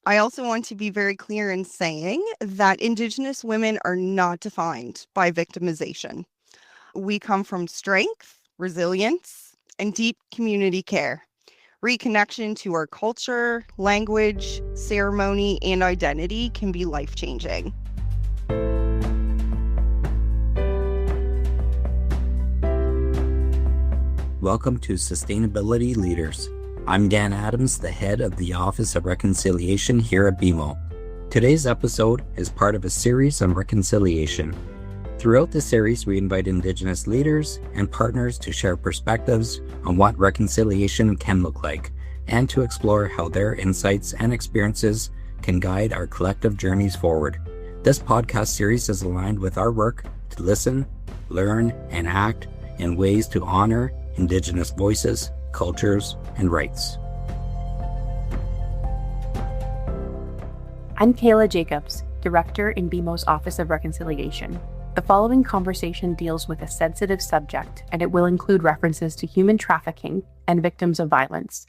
I also want to be very clear in saying that Indigenous women are not defined by victimization. We come from strength, resilience, and deep community care. Reconnection to our culture, language, ceremony, and identity can be life-changing. Welcome to Sustainability Leaders. I'm Dan Adams, the head of the Office of Reconciliation here at BMO. Today's episode is part of a series on reconciliation. Throughout the series, we invite Indigenous leaders and partners to share perspectives on what reconciliation can look like, and to explore how their insights and experiences can guide our collective journeys forward. This podcast series is aligned with our work to listen, learn, and act in ways to honor Indigenous voices, cultures, and rights. I'm Kayla Jacobs, Director in BMO's Office of Reconciliation. The following conversation deals with a sensitive subject, and it will include references to human trafficking and victims of violence.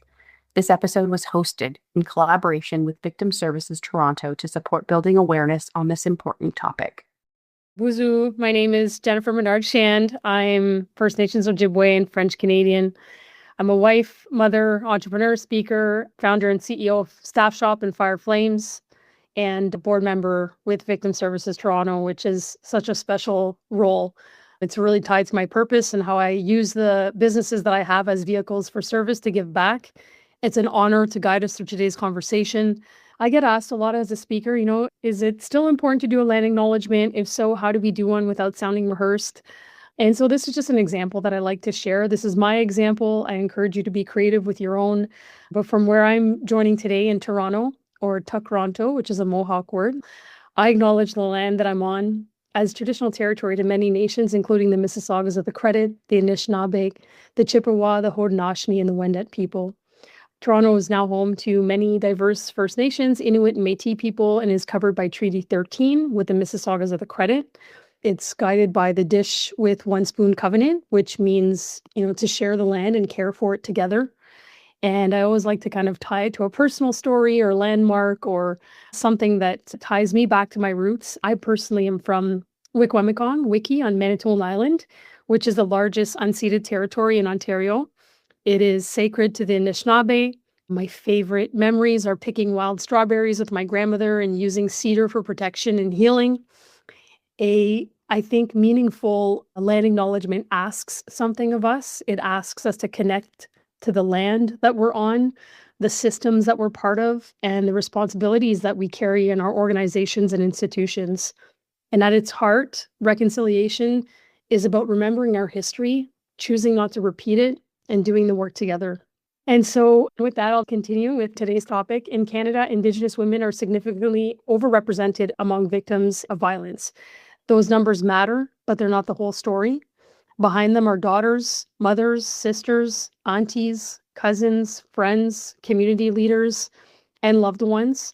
This episode was hosted in collaboration with Victim Services Toronto to support building awareness on this important topic. Bonjour, my name is Jennifer Menard-Shand. I'm First Nations Ojibwe and French Canadian. I'm a wife, mother, entrepreneur, speaker, founder and CEO of Staff Shop and Fire Flames, and a board member with Victim Services Toronto, which is such a special role. It's really tied to my purpose and how I use the businesses that I have as vehicles for service to give back. It's an honor to guide us through today's conversation. I get asked a lot as a speaker, is it still important to do a land acknowledgement? If so, how do we do one without sounding rehearsed? And so this is just an example that I like to share. This is my example. I encourage you to be creative with your own. But from where I'm joining today in Toronto, or Tukronto, which is a Mohawk word, I acknowledge the land that I'm on as traditional territory to many nations, including the Mississaugas of the Credit, the Anishinaabe, the Chippewa, the Haudenosaunee, and the Wendat people. Toronto is now home to many diverse First Nations, Inuit, and Métis people, and is covered by Treaty 13 with the Mississaugas of the Credit. It's guided by the Dish with One Spoon Covenant, which means, to share the land and care for it together. And I always like to kind of tie it to a personal story or landmark or something that ties me back to my roots. I personally am from Wikwemikong, Wiki on Manitoulin Island, which is the largest unceded territory in Ontario. It is sacred to the Anishinaabe. My favorite memories are picking wild strawberries with my grandmother and using cedar for protection and healing. I think meaningful land acknowledgement asks something of us. It asks us to connect to the land that we're on, the systems that we're part of, and the responsibilities that we carry in our organizations and institutions. And at its heart, reconciliation is about remembering our history, choosing not to repeat it, and doing the work together. And so with that, I'll continue with today's topic. In Canada, Indigenous women are significantly overrepresented among victims of violence. Those numbers matter, but they're not the whole story. Behind them are daughters, mothers, sisters, aunties, cousins, friends, community leaders, and loved ones.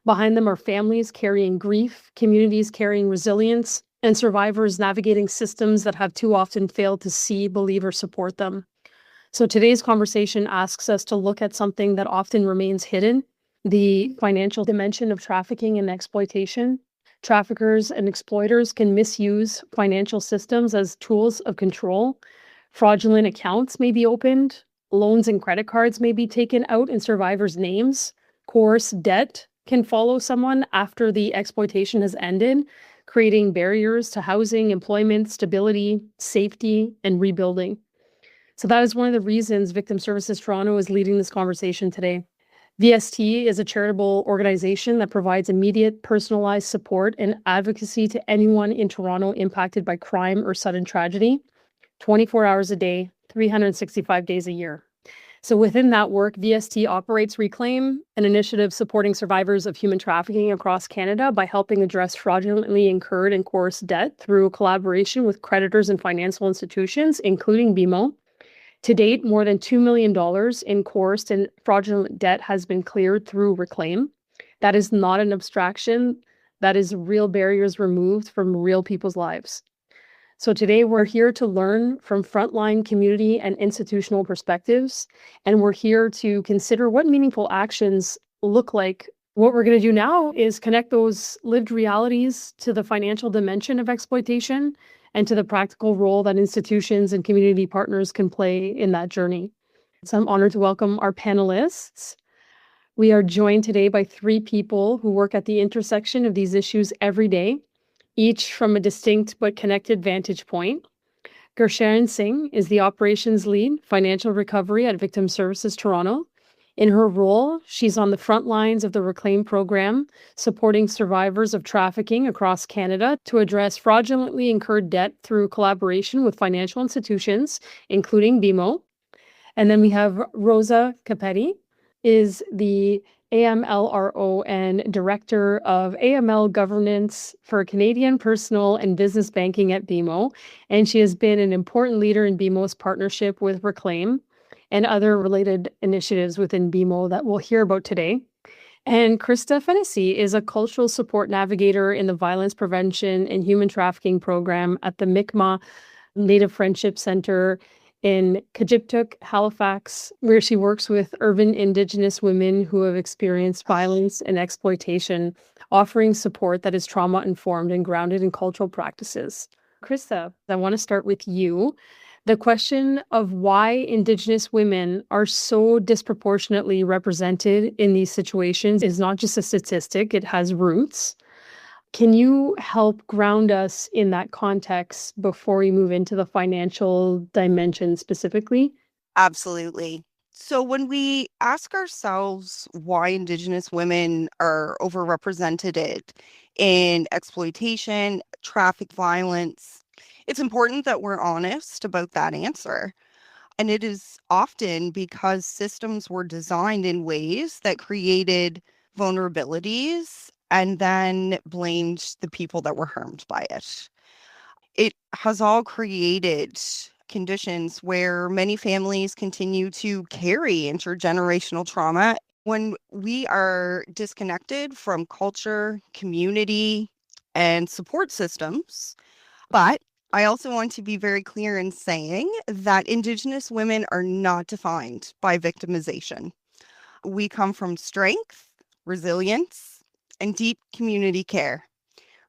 Behind them are families carrying grief, communities carrying resilience, and survivors navigating systems that have too often failed to see, believe, or support them. So today's conversation asks us to look at something that often remains hidden, the financial dimension of trafficking and exploitation. Traffickers and exploiters can misuse financial systems as tools of control. Fraudulent accounts may be opened. Loans and credit cards may be taken out in survivors' names. Coerced debt can follow someone after the exploitation has ended, creating barriers to housing, employment, stability, safety, and rebuilding. So that is one of the reasons Victim Services Toronto is leading this conversation today. VST is a charitable organization that provides immediate, personalized support and advocacy to anyone in Toronto impacted by crime or sudden tragedy, 24 hours a day, 365 days a year. So within that work, VST operates Reclaim, an initiative supporting survivors of human trafficking across Canada by helping address fraudulently incurred and coerced debt through collaboration with creditors and financial institutions, including BMO. To date, more than $2 million in coerced and fraudulent debt has been cleared through Reclaim. That is not an abstraction. That is real barriers removed from real people's lives. So today we're here to learn from frontline community and institutional perspectives, and we're here to consider what meaningful actions look like What we're going to do now is connect those lived realities to the financial dimension of exploitation and to the practical role that institutions and community partners can play in that journey. So I'm honored to welcome our panelists. We are joined today by three people who work at the intersection of these issues every day, each from a distinct but connected vantage point. Gursharan Singh is the operations lead, financial recovery at Victim Services Toronto. In her role, she's on the front lines of the Reclaim program, supporting survivors of trafficking across Canada to address fraudulently incurred debt through collaboration with financial institutions, including BMO. And then we have Rosa Capetti, is the AMLRO and Director of AML Governance for Canadian Personal and Business Banking at BMO. And she has been an important leader in BMO's partnership with Reclaim and other related initiatives within BMO that we'll hear about today. And Krista Fennessy is a cultural support navigator in the Violence Prevention and Human Trafficking Program at the Mi'kmaq Native Friendship Center in Kajiptuk, Halifax, where she works with urban Indigenous women who have experienced violence and exploitation, offering support that is trauma-informed and grounded in cultural practices. Krista, I want to start with you. The question of why Indigenous women are so disproportionately represented in these situations is not just a statistic, it has roots. Can you help ground us in that context before we move into the financial dimension specifically? Absolutely. So when we ask ourselves why Indigenous women are overrepresented in exploitation, traffic violence, it's important that we're honest about that answer. And it is often because systems were designed in ways that created vulnerabilities and then blamed the people that were harmed by it. It has all created conditions where many families continue to carry intergenerational trauma. When we are disconnected from culture, community, and support systems, but I also want to be very clear in saying that Indigenous women are not defined by victimization. We come from strength, resilience, and deep community care.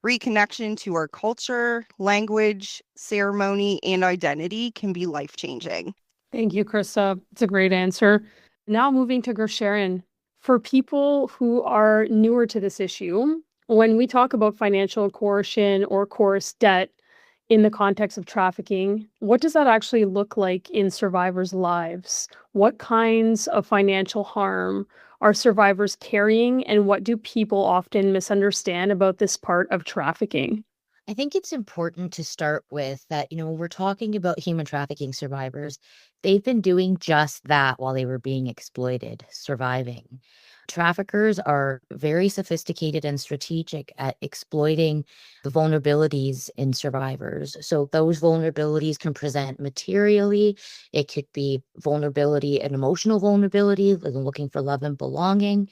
Reconnection to our culture, language, ceremony, and identity can be life-changing. Thank you, Krista. It's a great answer. Now moving to Gersharon. For people who are newer to this issue, when we talk about financial coercion or coerced debt in the context of trafficking, what does that actually look like in survivors' lives? What kinds of financial harm are survivors carrying, and what do people often misunderstand about this part of trafficking? I think it's important to start with that, when we're talking about human trafficking survivors, they've been doing just that while they were being exploited, surviving. Traffickers are very sophisticated and strategic at exploiting the vulnerabilities in survivors. So those vulnerabilities can present materially. It could be vulnerability and emotional vulnerability, like looking for love and belonging.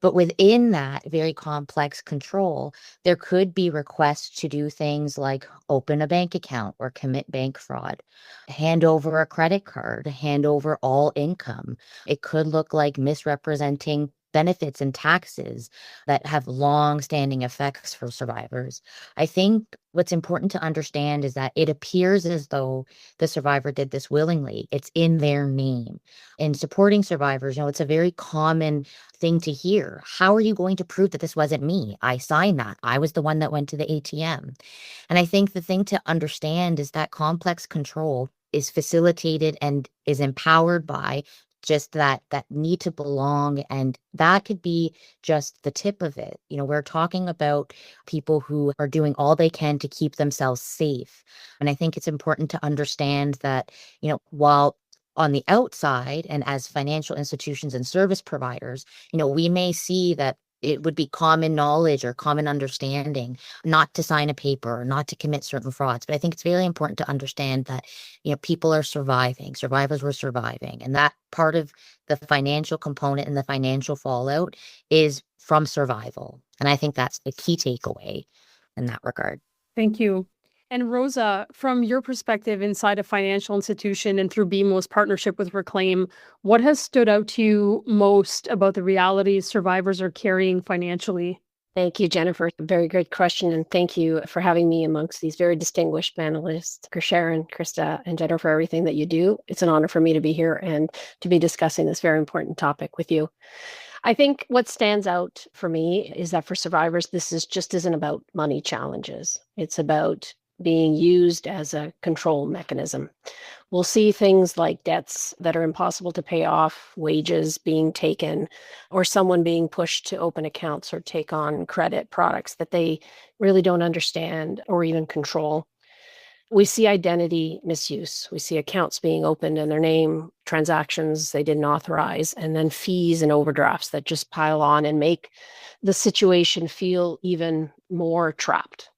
But within that very complex control, there could be requests to do things like open a bank account or commit bank fraud, hand over a credit card, hand over all income. It could look like misrepresenting benefits and taxes that have long-standing effects for survivors. I think what's important to understand is that it appears as though the survivor did this willingly. It's in their name. In supporting survivors, it's a very common thing to hear. How are you going to prove that this wasn't me? I signed that. I was the one that went to the ATM. And I think the thing to understand is that complex control is facilitated and is empowered by just that need to belong, and that could be just the tip of it. We're talking about people who are doing all they can to keep themselves safe. And I think it's important to understand that, while on the outside and as financial institutions and service providers, we may see that it would be common knowledge or common understanding not to sign a paper or not to commit certain frauds. But I think it's very important to understand that, people are surviving, survivors were surviving. And that part of the financial component and the financial fallout is from survival. And I think that's the key takeaway in that regard. Thank you. And Rosa, from your perspective inside a financial institution and through BMO's partnership with Reclaim, what has stood out to you most about the realities survivors are carrying financially? Thank you, Jennifer. Very good question. And thank you for having me amongst these very distinguished panelists, Sharon, Krista, and Jennifer, for everything that you do. It's an honor for me to be here and to be discussing this very important topic with you. I think what stands out for me is that for survivors, this isn't about money challenges. It's about being used as a control mechanism. We'll see things like debts that are impossible to pay off, wages being taken, or someone being pushed to open accounts or take on credit products that they really don't understand or even control. We see identity misuse. We see accounts being opened in their name, transactions they didn't authorize, and then fees and overdrafts that just pile on and make the situation feel even more trapped.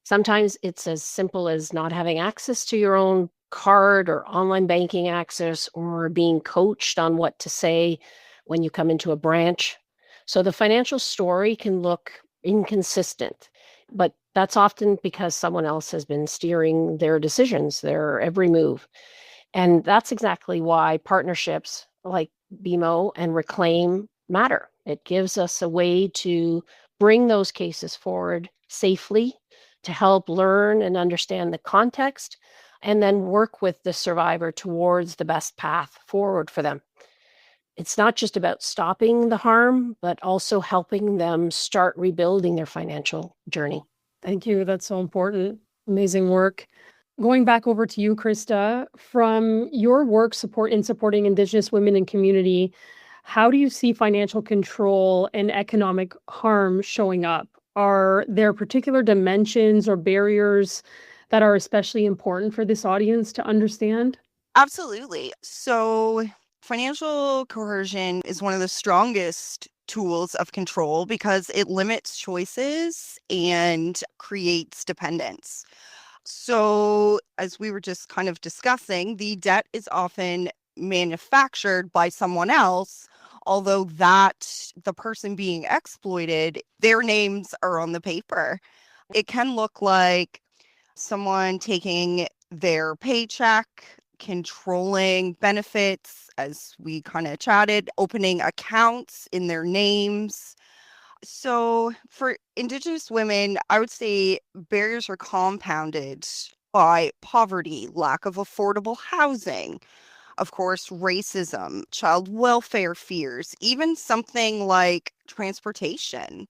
Sometimes it's as simple as not having access to your own card or online banking access, or being coached on what to say when you come into a branch. So the financial story can look inconsistent, but that's often because someone else has been steering their decisions, their every move. And that's exactly why partnerships like BMO and Reclaim matter. It gives us a way to bring those cases forward safely, to help learn and understand the context, and then work with the survivor towards the best path forward for them. It's not just about stopping the harm, but also helping them start rebuilding their financial journey. Thank you. That's so important. Amazing work. Going back over to you, Krista, from your work supporting Indigenous women and community, how do you see financial control and economic harm showing up? Are there particular dimensions or barriers that are especially important for this audience to understand? Absolutely. So, financial coercion is one of the strongest tools of control because it limits choices and creates dependence. So, as we were just kind of discussing, the debt is often manufactured by someone else, although the person being exploited, their names are on the paper. It can look like someone taking their paycheck, controlling benefits, as we kind of chatted, opening accounts in their names. So for Indigenous women, I would say barriers are compounded by poverty, lack of affordable housing, of course, racism, child welfare fears, even something like transportation.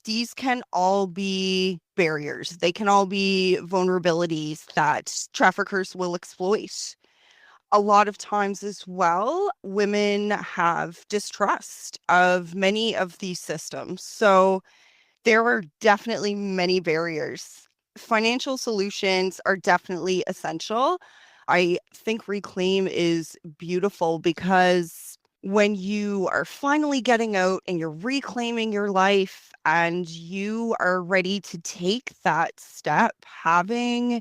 These can all be barriers. They can all be vulnerabilities that traffickers will exploit. A lot of times as well, women have distrust of many of these systems. So there are definitely many barriers. Financial solutions are definitely essential. I think Reclaim is beautiful because when you are finally getting out and you're reclaiming your life and you are ready to take that step, having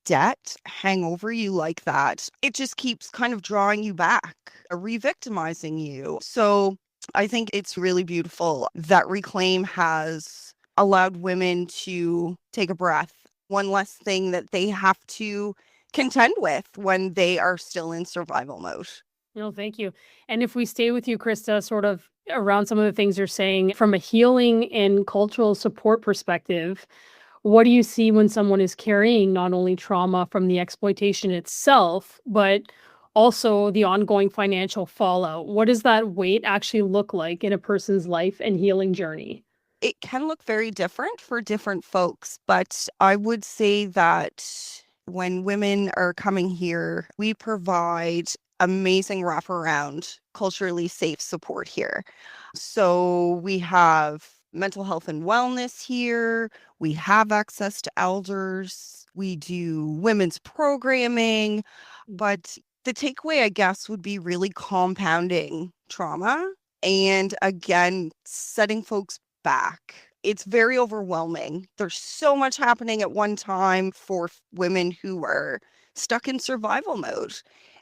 debt hang over you like that, it just keeps kind of drawing you back, re-victimizing you. So I think it's really beautiful that Reclaim has allowed women to take a breath, one less thing that they have to contend with when they are still in survival mode. No, thank you. And if we stay with you, Krista, sort of around some of the things you're saying from a healing and cultural support perspective, what do you see when someone is carrying not only trauma from the exploitation itself, but also the ongoing financial fallout? What does that weight actually look like in a person's life and healing journey? It can look very different for different folks, but I would say that when women are coming here, we provide amazing wraparound, culturally safe support here. So we have mental health and wellness here. We have access to elders. We do women's programming. But the takeaway, I guess, would be really compounding trauma and again, setting folks back. It's very overwhelming. There's so much happening at one time for women who are stuck in survival mode.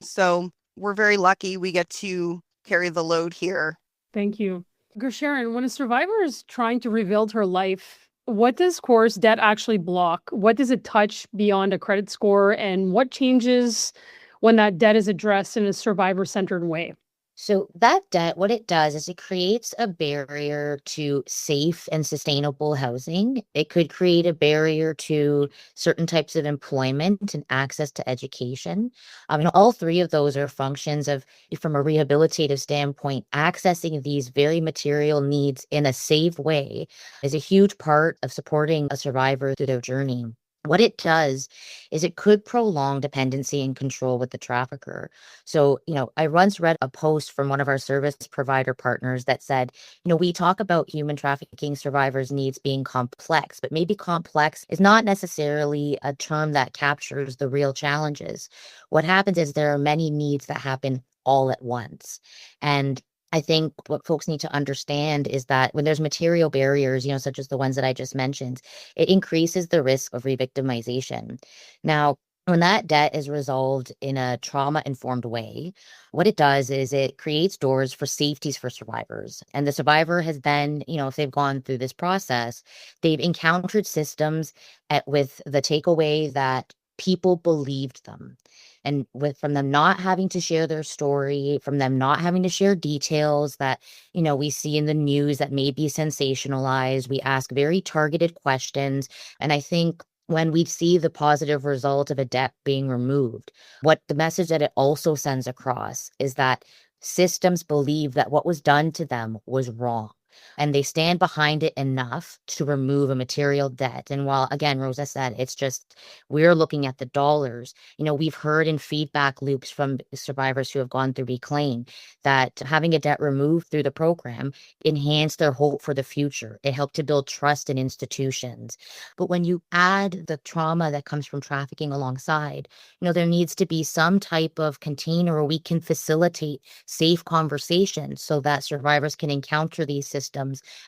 So we're very lucky we get to carry the load here. Thank you. Sharon, when a survivor is trying to rebuild her life, What does coerced debt actually block? What does it touch beyond a credit score? And what changes when that debt is addressed in a survivor-centered way? So that debt, what it does is it creates a barrier to safe and sustainable housing. It could create a barrier to certain types of employment and access to education. All three of those are functions of, from a rehabilitative standpoint, accessing these very material needs in a safe way is a huge part of supporting a survivor through their journey. What it does is it could prolong dependency and control with the trafficker. So, I once read a post from one of our service provider partners that said, we talk about human trafficking survivors' needs being complex, but maybe complex is not necessarily a term that captures the real challenges. What happens is there are many needs that happen all at once. And I think what folks need to understand is that when there's material barriers, such as the ones that I just mentioned, it increases the risk of revictimization. Now, when that debt is resolved in a trauma-informed way, what it does is it creates doors for safeties for survivors. And the survivor has then, if they've gone through this process, they've encountered systems with the takeaway that people believed them. And from them not having to share their story, from them not having to share details that, we see in the news that may be sensationalized, we ask very targeted questions. And I think when we see the positive result of a debt being removed, what the message that it also sends across is that systems believe that what was done to them was wrong. And they stand behind it enough to remove a material debt. And while, again, Rosa said, it's just, we're looking at the dollars. We've heard in feedback loops from survivors who have gone through Reclaim that having a debt removed through the program enhanced their hope for the future. It helped to build trust in institutions. But when you add the trauma that comes from trafficking alongside, there needs to be some type of container where we can facilitate safe conversations so that survivors can encounter these systems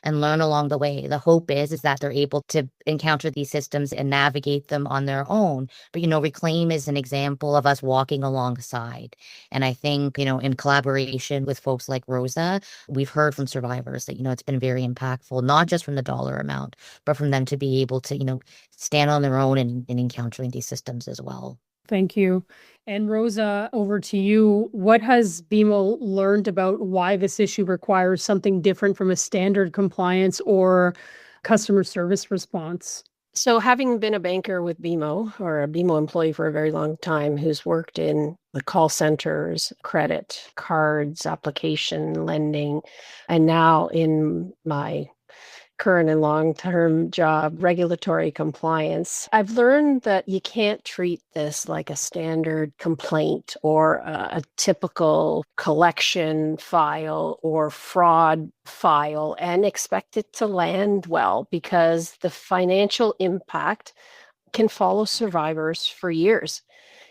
and learn along the way. The hope is that they're able to encounter these systems and navigate them on their own. But, Reclaim is an example of us walking alongside. And I think, in collaboration with folks like Rosa, we've heard from survivors that, it's been very impactful, not just from the dollar amount, but from them to be able to, stand on their own and encountering these systems as well. Thank you. And Rosa, over to you. What has BMO learned about why this issue requires something different from a standard compliance or customer service response? So having been a banker with BMO or a BMO employee for a very long time who's worked in the call centers, credit, cards, application, lending, and now in my current and long-term job, regulatory compliance, I've learned that you can't treat this like a standard complaint or a typical collection file or fraud file and expect it to land well, because the financial impact can follow survivors for years.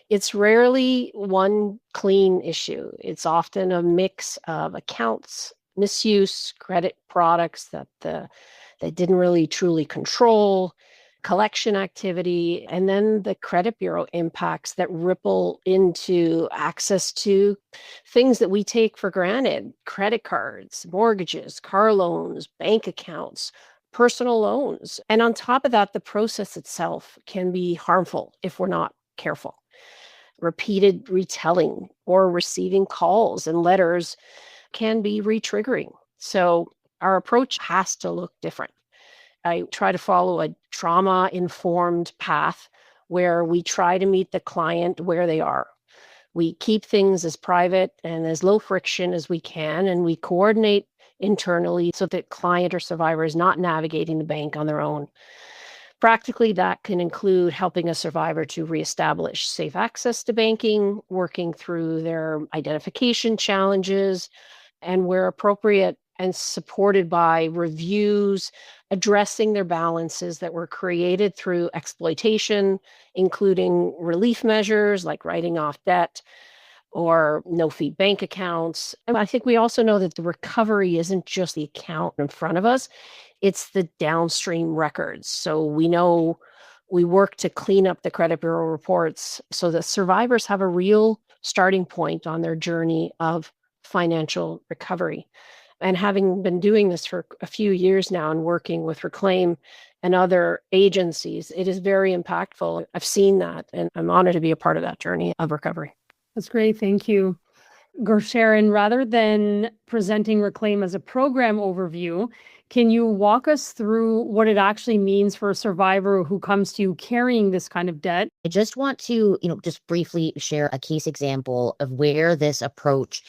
It's rarely one clean issue. It's often a mix of accounts misuse, credit products that they didn't really truly control, collection activity, and then the credit bureau impacts that ripple into access to things that we take for granted: credit cards, mortgages, car loans, bank accounts, personal loans. And on top of that, the process itself can be harmful if we're not careful. Repeated retelling or receiving calls and letters can be re-triggering. So our approach has to look different. I try to follow a trauma-informed path where we try to meet the client where they are. We keep things as private and as low friction as we can, and we coordinate internally so that client or survivor is not navigating the bank on their own. Practically, that can include helping a survivor to reestablish safe access to banking, working through their identification challenges, and where appropriate and supported by reviews, addressing their balances that were created through exploitation, including relief measures like writing off debt or no-fee bank accounts. And I think we also know that the recovery isn't just the account in front of us, it's the downstream records. So we know we work to clean up the credit bureau reports so that survivors have a real starting point on their journey of financial recovery. And having been doing this for a few years now and working with Reclaim and other agencies, it is very impactful. I've seen that, and I'm honored to be a part of that journey of recovery. That's great. Thank you. Sharon, rather than presenting Reclaim as a program overview, can you walk us through what it actually means for a survivor who comes to you carrying this kind of debt? I just want to, just briefly share a case example of where this approach,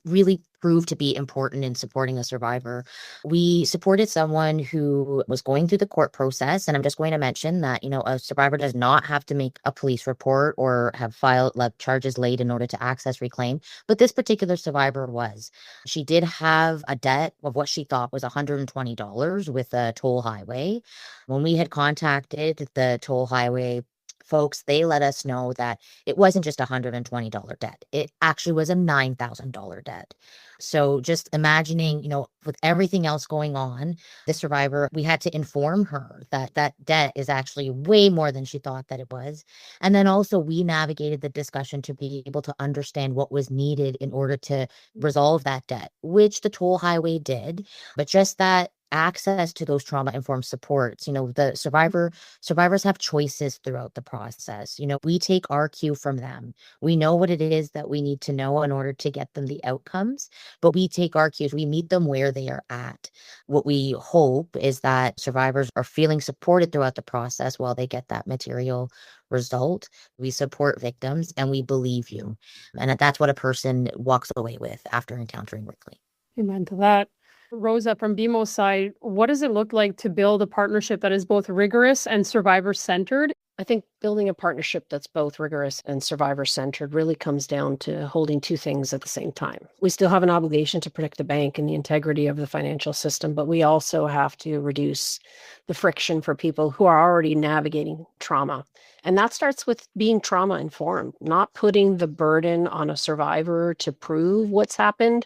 really proved to be important in supporting a survivor. We supported someone who was going through the court process. And I'm just going to mention that, a survivor does not have to make a police report or have filed charges laid in order to access Reclaim. But this particular survivor was. She did have a debt of what she thought was $120 with a toll highway. When we had contacted the toll highway folks, they let us know that it wasn't just a $120 debt. It actually was a $9,000 debt. So just imagining, with everything else going on, the survivor, we had to inform her that that debt is actually way more than she thought that it was. And then also we navigated the discussion to be able to understand what was needed in order to resolve that debt, which the toll highway did. But just that access to those trauma-informed supports, the survivors have choices throughout the process. We take our cue from them. We know what it is that we need to know in order to get them the outcomes, but we take our cues. We meet them where they are at. What we hope is that survivors are feeling supported throughout the process while they get that material result. We support victims and we believe you. And that's what a person walks away with after encountering Reclaim. Amen to that. Rosa, from BMO's side, what does it look like to build a partnership that is both rigorous and survivor-centered? I think building a partnership that's both rigorous and survivor-centered really comes down to holding two things at the same time. We still have an obligation to protect the bank and the integrity of the financial system, but we also have to reduce the friction for people who are already navigating trauma. And that starts with being trauma-informed, not putting the burden on a survivor to prove what's happened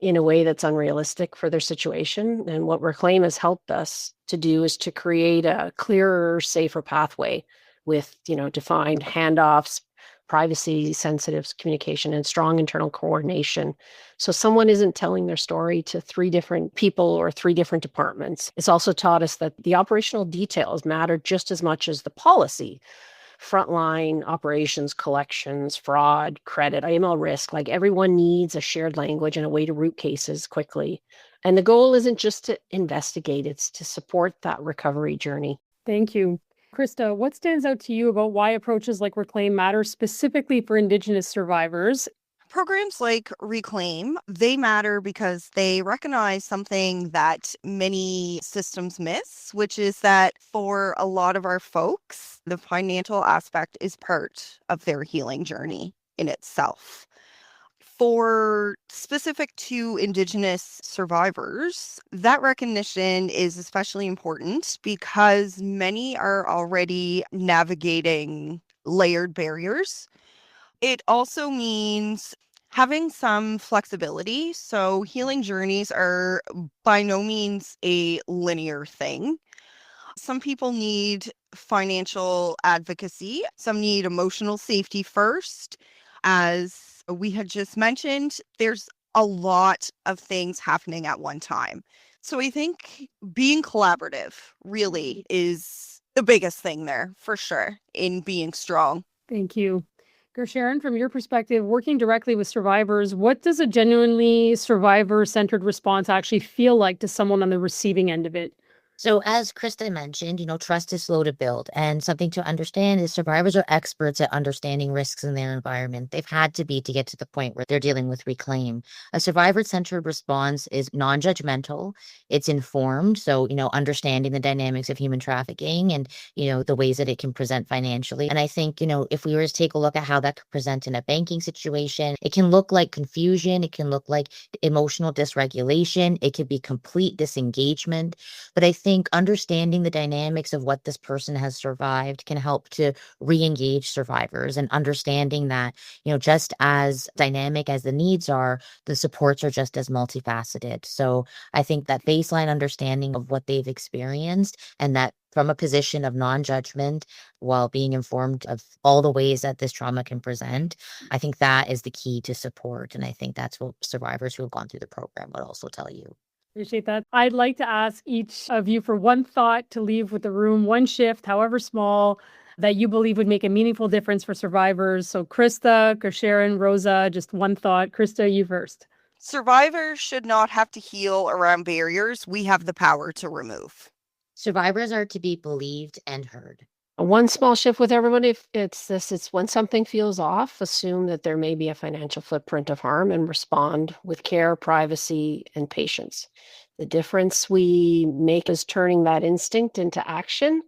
in a way that's unrealistic for their situation. And what Reclaim has helped us to do is to create a clearer, safer pathway with, defined handoffs, privacy sensitive communication, and strong internal coordination. So someone isn't telling their story to 3 different people or 3 different departments. It's also taught us that the operational details matter just as much as the policy. Frontline operations, collections, fraud, credit, AML risk, like everyone needs a shared language and a way to root cases quickly. And the goal isn't just to investigate, it's to support that recovery journey. Thank you. Krista, what stands out to you about why approaches like Reclaim matter specifically for Indigenous survivors? Programs like Reclaim, they matter because they recognize something that many systems miss, which is that for a lot of our folks, the financial aspect is part of their healing journey in itself. For specific to Indigenous survivors, that recognition is especially important because many are already navigating layered barriers. It also means having some flexibility. So healing journeys are by no means a linear thing. Some people need financial advocacy. Some need emotional safety first. As we had just mentioned, there's a lot of things happening at one time. So I think being collaborative really is the biggest thing there for sure in being strong. Thank you. Sharon, from your perspective, working directly with survivors, what does a genuinely survivor-centered response actually feel like to someone on the receiving end of it? So as Krista mentioned, trust is slow to build. And something to understand is survivors are experts at understanding risks in their environment. They've had to be to get to the point where they're dealing with Reclaim. A survivor-centered response is non-judgmental. It's informed. So, understanding the dynamics of human trafficking and, the ways that it can present financially. And I think, if we were to take a look at how that could present in a banking situation, it can look like confusion. It can look like emotional dysregulation. It could be complete disengagement. But I think think understanding the dynamics of what this person has survived can help to re-engage survivors, and understanding that, just as dynamic as the needs are, the supports are just as multifaceted. So I think that baseline understanding of what they've experienced, and that from a position of non-judgment while being informed of all the ways that this trauma can present, I think that is the key to support. And I think that's what survivors who have gone through the program would also tell you. Appreciate that. I'd like to ask each of you for one thought to leave with the room, one shift, however small, that you believe would make a meaningful difference for survivors. So Krista, Sharon, Rosa, just one thought. Krista, you first. Survivors should not have to heal around barriers we have the power to remove. Survivors are to be believed and heard. One small shift with everyone, if it's when something feels off, assume that there may be a financial footprint of harm and respond with care, privacy, and patience. The difference we make is turning that instinct into action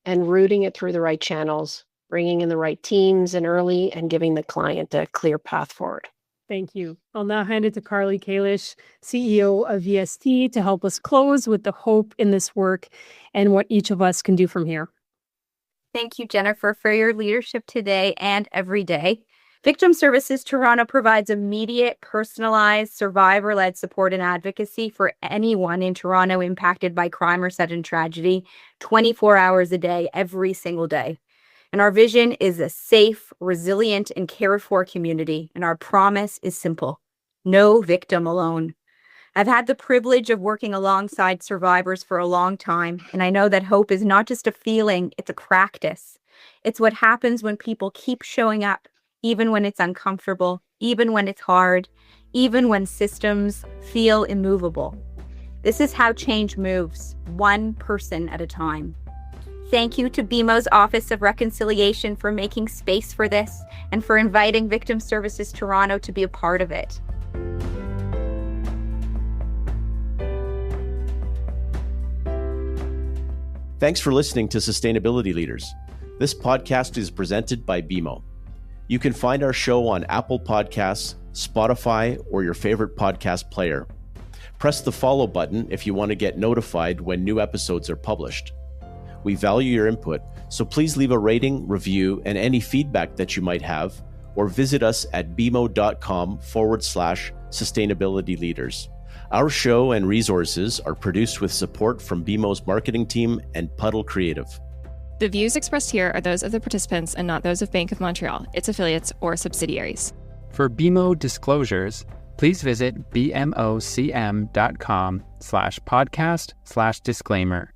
and routing it through the right channels, bringing in the right teams and early, and giving the client a clear path forward. Thank you. I'll now hand it to Carly Kalish, CEO of VST, to help us close with the hope in this work and what each of us can do from here. Thank you, Jennifer, for your leadership today and every day. Victim Services Toronto provides immediate, personalized, survivor-led support and advocacy for anyone in Toronto impacted by crime or sudden tragedy, 24 hours a day, every single day. And our vision is a safe, resilient, and cared-for community. And our promise is simple: no victim alone. I've had the privilege of working alongside survivors for a long time, and I know that hope is not just a feeling, it's a practice. It's what happens when people keep showing up, even when it's uncomfortable, even when it's hard, even when systems feel immovable. This is how change moves, one person at a time. Thank you to BMO's Office of Reconciliation for making space for this and for inviting Victim Services Toronto to be a part of it. Thanks for listening to Sustainability Leaders. This podcast is presented by BMO. You can find our show on Apple Podcasts, Spotify, or your favorite podcast player. Press the follow button if you want to get notified when new episodes are published. We value your input, so please leave a rating, review, and any feedback that you might have, or visit us at bmo.com/sustainability leaders. Our show and resources are produced with support from BMO's marketing team and Puddle Creative. The views expressed here are those of the participants and not those of Bank of Montreal, its affiliates, or subsidiaries. For BMO disclosures, please visit bmocm.com/podcast/disclaimer.